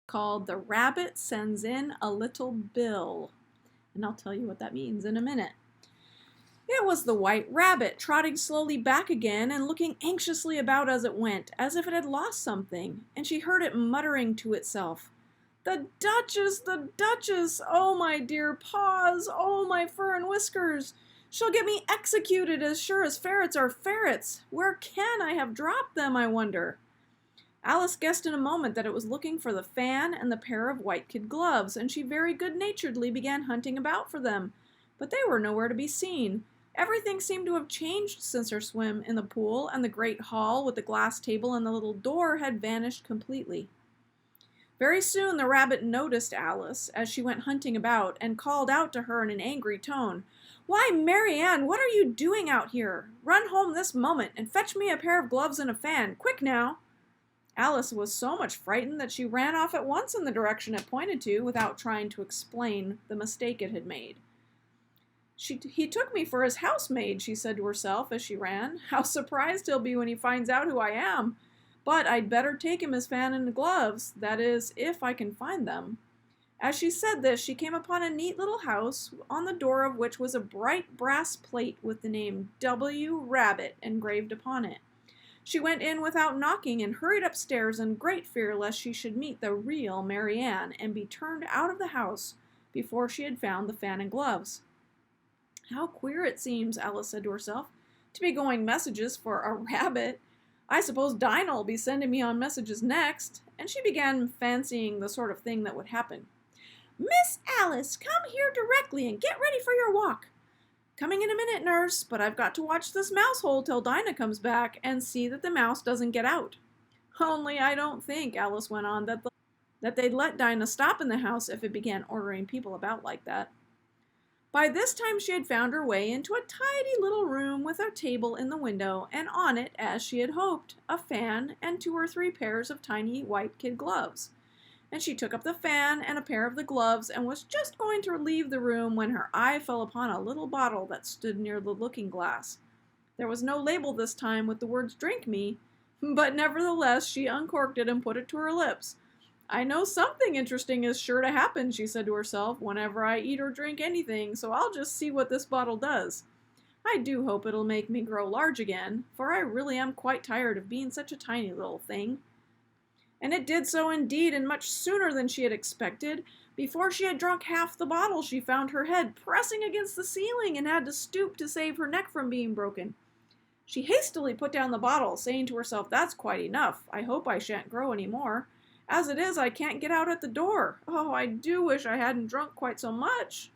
called The Rabbit Sends in a Little Bill. And I'll tell you what that means in a minute. It was the White Rabbit, trotting slowly back again and looking anxiously about as it went, as if it had lost something, and she heard it muttering to itself, "The Duchess! The Duchess! Oh, my dear paws! Oh, my fur and whiskers! She'll get me executed as sure as ferrets are ferrets! Where can I have dropped them, I wonder?" Alice guessed in a moment that it was looking for the fan and the pair of white kid gloves, and she very good-naturedly began hunting about for them. But they were nowhere to be seen. Everything seemed to have changed since her swim in the pool, and the great hall with the glass table and the little door had vanished completely. Very soon the rabbit noticed Alice as she went hunting about, and called out to her in an angry tone, "Why, Mary Ann, what are you doing out here? Run home this moment, and fetch me a pair of gloves and a fan. Quick now!" Alice was so much frightened that she ran off at once in the direction it pointed to, without trying to explain the mistake it had made. He took me for his housemaid," she said to herself as she ran. "How surprised he'll be when he finds out who I am! But I'd better take him his fan and gloves, that is, if I can find them." As she said this, she came upon a neat little house, on the door of which was a bright brass plate with the name W. Rabbit engraved upon it. She went in without knocking and hurried upstairs in great fear lest she should meet the real Mary Ann and be turned out of the house before she had found the fan and gloves. "How queer it seems," Alice said to herself, "to be going messages for a rabbit. I suppose Dinah'll be sending me on messages next," and she began fancying the sort of thing that would happen. "Miss Alice, come here directly and get ready for your walk." "Coming in a minute, nurse, but I've got to watch this mouse hole till Dinah comes back and see that the mouse doesn't get out." "Only I don't think," Alice went on, that they'd let Dinah stop in the house if it began ordering people about like that." By this time she had found her way into a tidy little room with a table in the window, and on it, as she had hoped, a fan and 2 or 3 pairs of tiny white kid gloves. And she took up the fan and a pair of the gloves and was just going to leave the room when her eye fell upon a little bottle that stood near the looking-glass. There was no label this time with the words "Drink me," but nevertheless she uncorked it and put it to her lips. "I know something interesting is sure to happen," she said to herself, "whenever I eat or drink anything, so I'll just see what this bottle does. I do hope it'll make me grow large again, for I really am quite tired of being such a tiny little thing." And it did so indeed, and much sooner than she had expected. Before she had drunk half the bottle, she found her head pressing against the ceiling and had to stoop to save her neck from being broken. She hastily put down the bottle, saying to herself, "That's quite enough. I hope I shan't grow any more. As it is, I can't get out at the door. Oh, I do wish I hadn't drunk quite so much."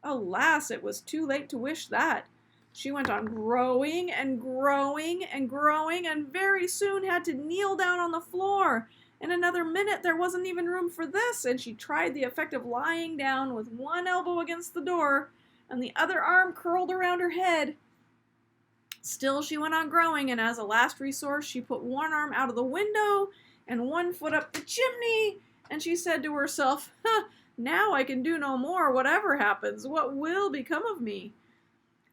Alas, it was too late to wish that. She went on growing and growing and growing, and very soon had to kneel down on the floor. In another minute there wasn't even room for this, and she tried the effect of lying down with one elbow against the door and the other arm curled around her head. Still she went on growing, and as a last resource she put one arm out of the window and one foot up the chimney, and she said to herself, "Now I can do no more, whatever happens. What will become of me?"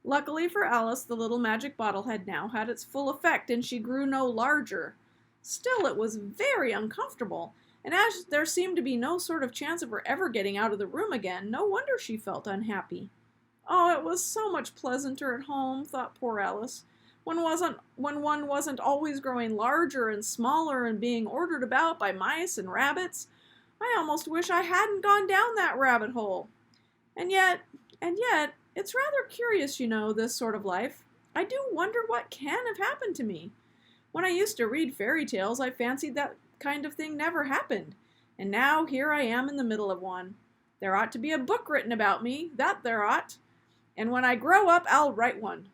Luckily for Alice, the little magic bottle had now had its full effect, and she grew no larger. Still, it was very uncomfortable, and as there seemed to be no sort of chance of her ever getting out of the room again, no wonder she felt unhappy. Oh, it was so much pleasanter at home, thought poor Alice, when one wasn't always growing larger and smaller and being ordered about by mice and rabbits. I almost wish I hadn't gone down that rabbit hole. And yet, it's rather curious, you know, this sort of life. I do wonder what can have happened to me. When I used to read fairy tales, I fancied that kind of thing never happened. And now here I am in the middle of one. There ought to be a book written about me, that there ought. And when I grow up, I'll write one.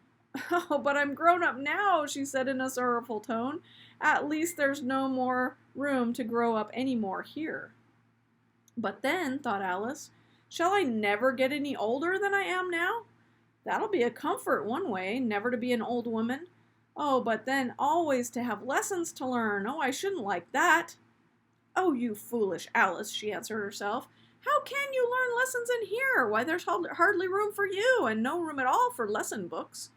"Oh, but I'm grown up now," she said in a sorrowful tone. "At least there's no more room to grow up any more here." But then, thought Alice, shall I never get any older than I am now? That'll be a comfort one way, never to be an old woman. Oh, but then always to have lessons to learn. Oh, I shouldn't like that. "Oh, you foolish Alice," she answered herself. "How can you learn lessons in here? Why, there's hardly room for you, and no room at all for lesson books."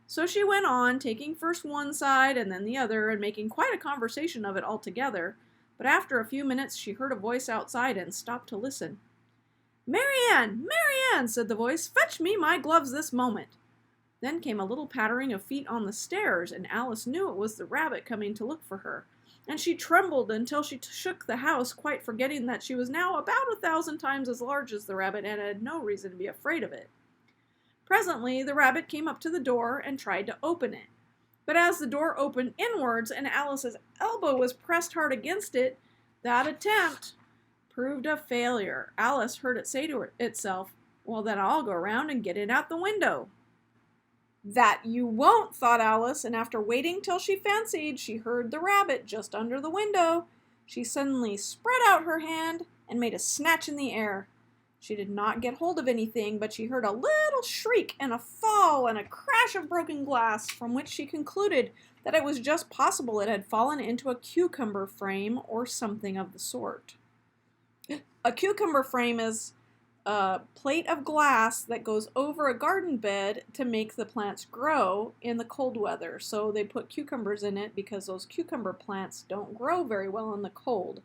So she went on, taking first one side and then the other, and making quite a conversation of it altogether. but after a few minutes she heard a voice outside and stopped to listen. "Marianne! Marianne!" said the voice. "Fetch me my gloves this moment." Then came a little pattering of feet on the stairs, and Alice knew it was the rabbit coming to look for her, and she trembled until she shook the house, quite forgetting that she was now about 1,000 times as large as the rabbit and had no reason to be afraid of it. Presently the rabbit came up to the door and tried to open it. But as the door opened inwards and Alice's elbow was pressed hard against it, that attempt proved a failure. Alice heard it say to itself, "Well, then I'll go around and get in out the window." "That you won't," thought Alice, and after waiting till she fancied she heard the rabbit just under the window, she suddenly spread out her hand and made a snatch in the air. She did not get hold of anything, but she heard a little shriek and a fall and a crash of broken glass, from which she concluded that it was just possible it had fallen into a cucumber frame or something of the sort. A cucumber frame is a plate of glass that goes over a garden bed to make the plants grow in the cold weather. So they put cucumbers in it because those cucumber plants don't grow very well in the cold.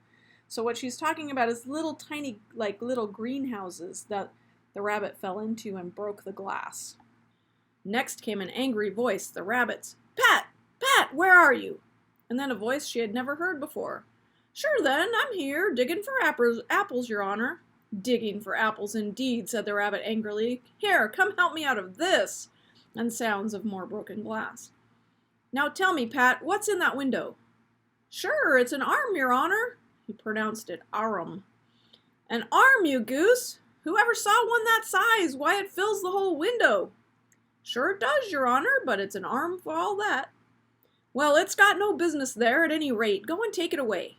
So what she's talking about is little tiny, like little greenhouses that the rabbit fell into and broke the glass. Next came an angry voice, the rabbit's. "Pat! Pat, where are you?" And then a voice she had never heard before. "Sure then, I'm here, digging for apples, your honor." "Digging for apples indeed," said the rabbit angrily. "Here, come help me out of this," and sounds of more broken glass. "Now tell me, Pat, what's in that window?" "Sure, it's an arm, your honor." He pronounced it arum. "An arm, you goose! Whoever saw one that size? Why, it fills the whole window." "Sure it does, your honor, but it's an arm for all that." "Well, it's got no business there at any rate. Go and take it away."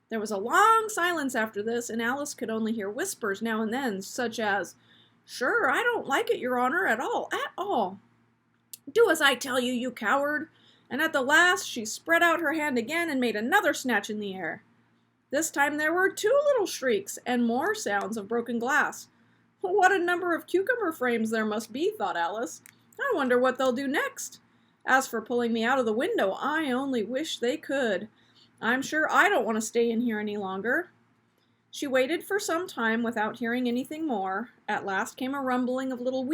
There was a long silence after this, and Alice could only hear whispers now and then, such as, "Sure, I don't like it, your honor, at all. Do as I tell you, you coward." And at the last she spread out her hand again and made another snatch in the air. This time there were 2 little shrieks and more sounds of broken glass. "What a number of cucumber frames there must be," thought Alice. "I wonder what they'll do next. As for pulling me out of the window, I only wish they could. I'm sure I don't want to stay in here any longer." She waited for some time without hearing anything more. At last came a rumbling of little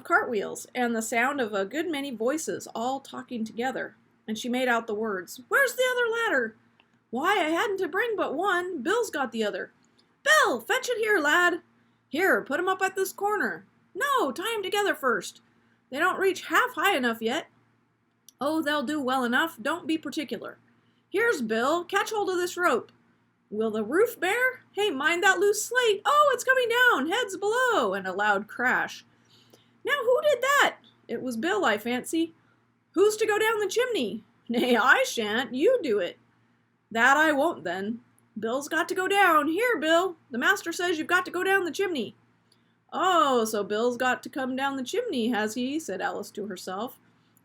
cartwheels, and the sound of a good many voices all talking together. And she made out the words, "Where's the other ladder? Why, I hadn't to bring but one. Bill's got the other. Bill, fetch it here, lad. Here, put 'em up at this corner. No, tie 'em together first. They don't reach half high enough yet." "Oh, they'll do well enough. Don't be particular. Here's Bill. Catch hold of this rope. Will the roof bear? Hey, mind that loose slate. Oh, it's coming down. Heads below." And a loud crash. "Now, who did that?" "It was Bill, I fancy." "Who's to go down the chimney?" "Nay, I shan't. You do it." "That I won't, then." "Bill's got to go down. Here, Bill. The master says you've got to go down the chimney." "Oh, so Bill's got to come down the chimney, has he?" said Alice to herself.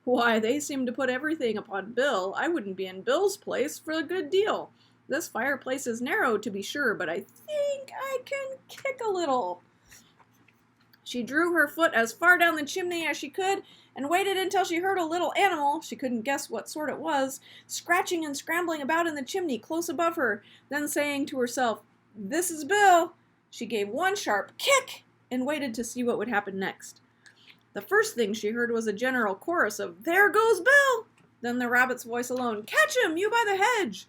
"Why, they seem to put everything upon Bill. I wouldn't be in Bill's place for a good deal. This fireplace is narrow, to be sure, but I think I can kick a little." She drew her foot as far down the chimney as she could and waited until she heard a little animal, she couldn't guess what sort it was, scratching and scrambling about in the chimney close above her. Then saying to herself, "This is Bill," she gave one sharp kick and waited to see what would happen next. The first thing she heard was a general chorus of, "There goes Bill!" Then the rabbit's voice alone, "Catch him, you by the hedge!"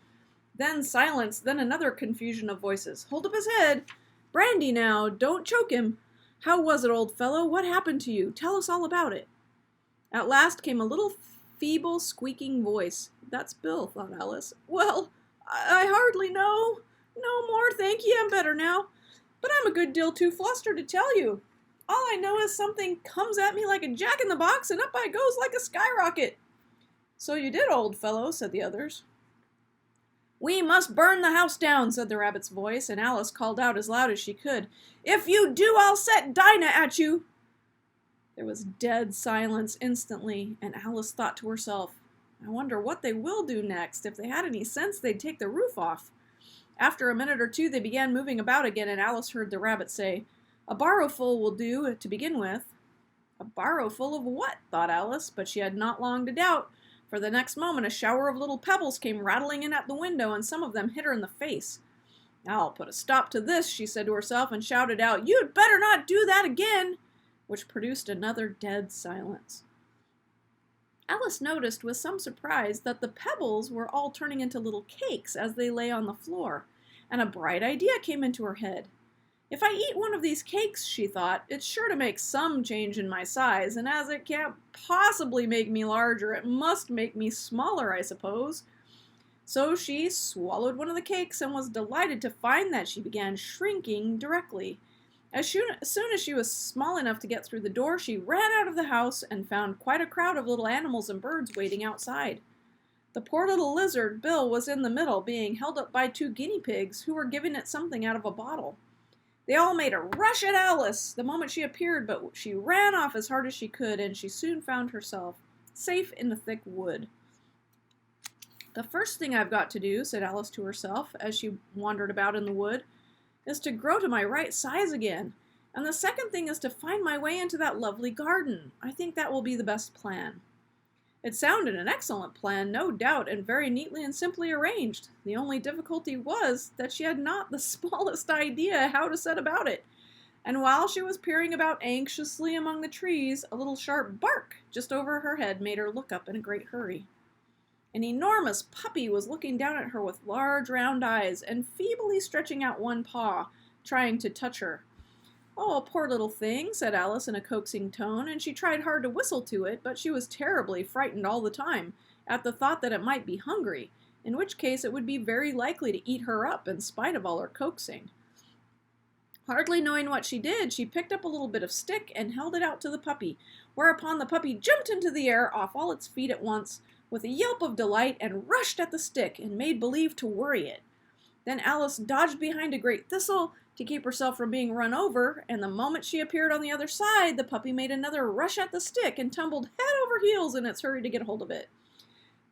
Then silence, then another confusion of voices. "Hold up his head! Brandy now, don't choke him! How was it, old fellow? What happened to you? Tell us all about it." At last came a little feeble squeaking voice. "That's Bill," thought Alice. "Well, I hardly know. No more, thank ye, I'm better now. But I'm a good deal too flustered to tell you. All I know is something comes at me like a jack-in-the-box, and up I goes like a skyrocket." "So you did, old fellow," said the others. "We must burn the house down," said the rabbit's voice, and Alice called out as loud as she could, "If you do, I'll set Dinah at you." There was dead silence instantly, and Alice thought to herself, "I wonder what they will do next. If they had any sense, they'd take the roof off." After a minute or two, they began moving about again, and Alice heard the rabbit say, "A barrowful will do to begin with." A barrowful of what? thought Alice, but she had not long to doubt. For the next moment, a shower of little pebbles came rattling in at the window, and some of them hit her in the face. "I'll put a stop to this," she said to herself, and shouted out, "You'd better not do that again," which produced another dead silence. Alice noticed with some surprise that the pebbles were all turning into little cakes as they lay on the floor, and a bright idea came into her head. "If I eat one of these cakes," she thought, "it's sure to make some change in my size, and as it can't possibly make me larger, it must make me smaller, I suppose." So she swallowed one of the cakes and was delighted to find that she began shrinking directly. As soon as she was small enough to get through the door, she ran out of the house and found quite a crowd of little animals and birds waiting outside. The poor little lizard, Bill, was in the middle, being held up by 2 guinea pigs who were giving it something out of a bottle. They all made a rush at Alice the moment she appeared, but she ran off as hard as she could, and she soon found herself safe in the thick wood. "The first thing I've got to do," said Alice to herself as she wandered about in the wood, "is to grow to my right size again. And the second thing is to find my way into that lovely garden. I think that will be the best plan." It sounded an excellent plan, no doubt, and very neatly and simply arranged. The only difficulty was that she had not the smallest idea how to set about it. And while she was peering about anxiously among the trees, a little sharp bark just over her head made her look up in a great hurry. An enormous puppy was looking down at her with large round eyes and feebly stretching out one paw, trying to touch her. "Oh, poor little thing," said Alice in a coaxing tone, and she tried hard to whistle to it, but she was terribly frightened all the time at the thought that it might be hungry, in which case it would be very likely to eat her up in spite of all her coaxing. Hardly knowing what she did, she picked up a little bit of stick and held it out to the puppy, whereupon the puppy jumped into the air off all its feet at once, with a yelp of delight, and rushed at the stick and made believe to worry it. Then Alice dodged behind a great thistle to keep herself from being run over, and the moment she appeared on the other side, the puppy made another rush at the stick and tumbled head over heels in its hurry to get hold of it.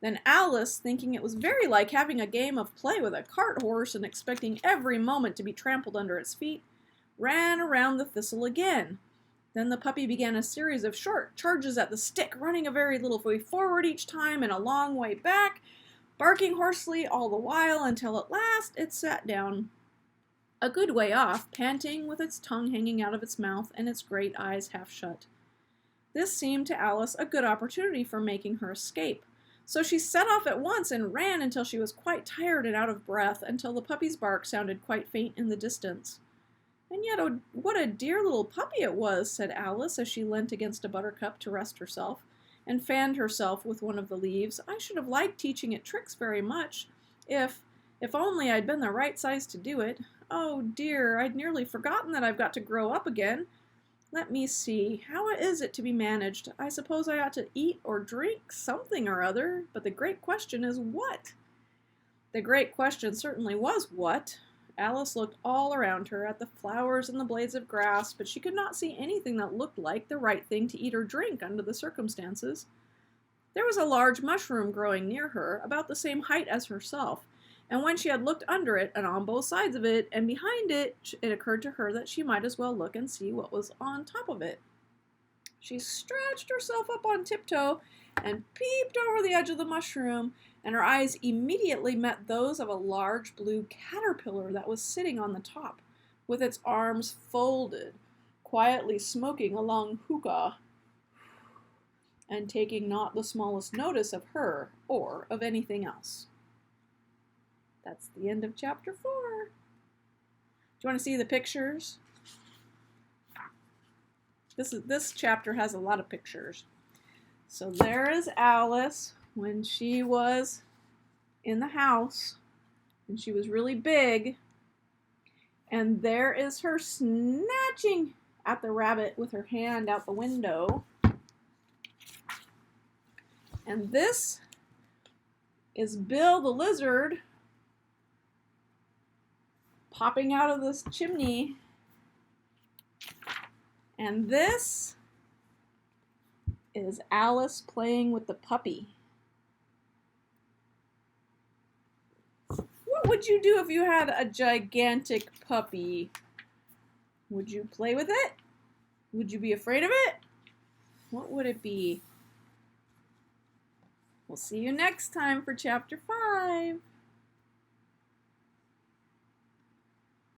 Then Alice, thinking it was very like having a game of play with a cart horse and expecting every moment to be trampled under its feet, ran around the thistle again. Then the puppy began a series of short charges at the stick, running a very little way forward each time and a long way back, barking hoarsely all the while until at last it sat down a good way off, panting, with its tongue hanging out of its mouth and its great eyes half shut. This seemed to Alice a good opportunity for making her escape, so she set off at once and ran until she was quite tired and out of breath, until the puppy's bark sounded quite faint in the distance. "And yet, oh, what a dear little puppy it was," said Alice as she leant against a buttercup to rest herself, and fanned herself with one of the leaves. "I should have liked teaching it tricks very much, if only I'd been the right size to do it. Oh dear, I'd nearly forgotten that I've got to grow up again. Let me see, how is it to be managed? I suppose I ought to eat or drink something or other, but the great question is what?" The great question certainly was what. Alice looked all around her at the flowers and the blades of grass, but she could not see anything that looked like the right thing to eat or drink under the circumstances. There was a large mushroom growing near her, about the same height as herself, and when she had looked under it and on both sides of it and behind it, it occurred to her that she might as well look and see what was on top of it. She stretched herself up on tiptoe and peeped over the edge of the mushroom, and her eyes immediately met those of a large blue caterpillar that was sitting on the top, with its arms folded, quietly smoking a long hookah, and taking not the smallest notice of her or of anything else. That's the end of chapter 4. Do you want to see the pictures? This chapter has a lot of pictures. So there is Alice when she was in the house and she was really big, and there is her snatching at the rabbit with her hand out the window. And this is Bill the lizard popping out of this chimney. And this is Alice playing with the puppy. What would you do if you had a gigantic puppy? Would you play with it? Would you be afraid of it? What would it be? We'll see you next time for Chapter 5.